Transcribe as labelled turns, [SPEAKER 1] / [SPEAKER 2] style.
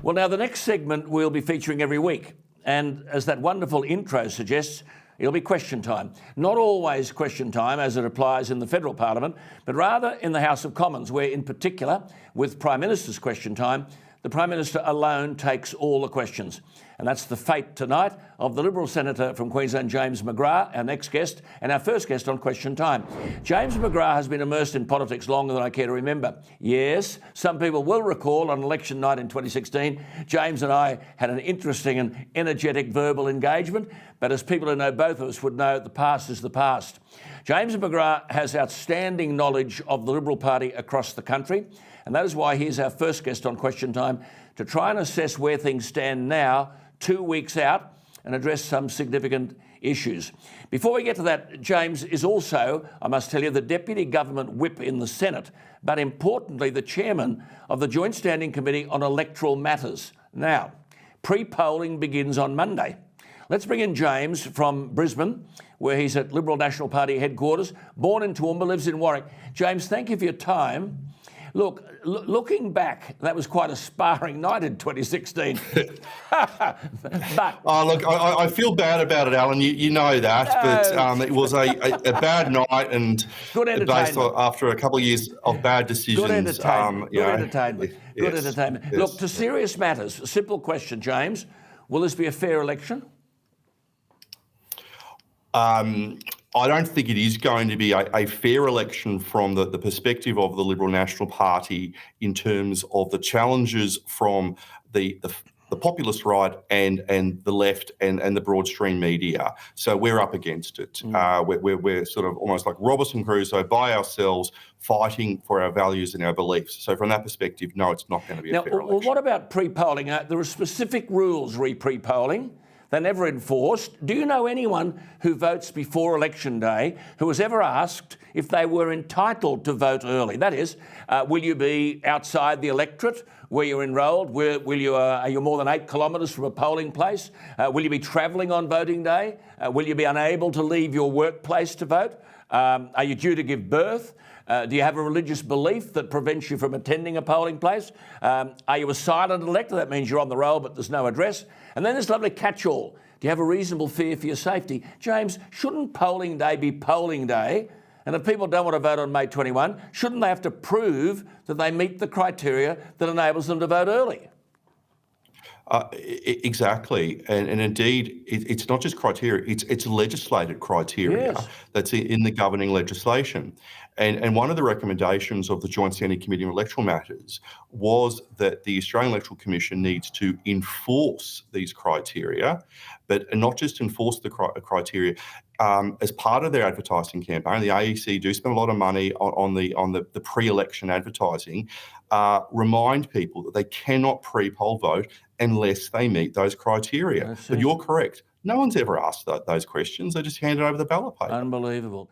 [SPEAKER 1] Well, now the next segment we'll be featuring every week. And as that wonderful intro suggests, it'll be question time. Not always question time as it applies in the federal parliament, but rather in the House of Commons, where in particular, with Prime Minister's question time, the Prime Minister alone takes all the questions. And that's the fate tonight of the Liberal Senator from Queensland, James McGrath, our next guest, and our first guest on Question Time. James McGrath has been immersed in politics longer than I care to remember. Yes, some people will recall on election night in 2016, James and I had an interesting and energetic verbal engagement, but as people who know both of us would know, the past is the past. James McGrath has outstanding knowledge of the Liberal Party across the country, and that is why he's our first guest on Question Time to try and assess where things stand now, 2 weeks out, and address some significant issues. Before we get to that, James is also, I must tell you, the Deputy Government Whip in the Senate, but importantly, the Chairman of the Joint Standing Committee on Electoral Matters. Now, pre-polling begins on Monday. Let's bring in James from Brisbane, where he's at Liberal National Party headquarters, born in Toowoomba, lives in Warwick. James, thank you for your time. Look, looking back, that was quite a sparring night in 2016. But
[SPEAKER 2] look, I feel bad about it, Alan. You know that, but it was a bad night and
[SPEAKER 1] good
[SPEAKER 2] based after a couple of years of bad decisions.
[SPEAKER 1] Good entertainment. Good entertainment.
[SPEAKER 2] Yes,
[SPEAKER 1] good entertainment.
[SPEAKER 2] yes.
[SPEAKER 1] Look, to serious matters. A simple question, James. Will this be a fair election?
[SPEAKER 2] I don't think it is going to be a fair election from the perspective of the Liberal National Party in terms of the challenges from the populist right and the left and the broadstream media. So we're up against it. We're sort of almost like Robinson Crusoe by ourselves, fighting for our values and our beliefs. So from that perspective, no, it's not going to be a fair election.
[SPEAKER 1] Well, what about pre-polling? There are specific rules pre-polling. They're never enforced. Do you know anyone who votes before election day who was ever asked if they were entitled to vote early? That is, will you be outside the electorate where you're enrolled? Are you more than 8 kilometres from a polling place? Will you be travelling on voting day? Will you be unable to leave your workplace to vote? Are you due to give birth? Do you have a religious belief that prevents you from attending a polling place? Are you a silent elector? That means you're on the roll but there's no address. And then there's lovely catch-all. Do you have a reasonable fear for your safety? James, shouldn't polling day be polling day? And if people don't want to vote on May 21, shouldn't they have to prove that they meet the criteria that enables them to vote early?
[SPEAKER 2] Exactly. And indeed, it's not just criteria, it's legislated criteria.
[SPEAKER 1] Yes.
[SPEAKER 2] That's in the governing legislation. And one of the recommendations of the Joint Standing Committee on Electoral Matters was that the Australian Electoral Commission needs to enforce these criteria, but not just enforce the criteria. As part of their advertising campaign, the AEST do spend a lot of money on the pre-election advertising, remind people that they cannot pre-poll vote unless they meet those criteria. But you're correct. No one's ever asked those questions. They just hand it over the ballot paper.
[SPEAKER 1] Unbelievable.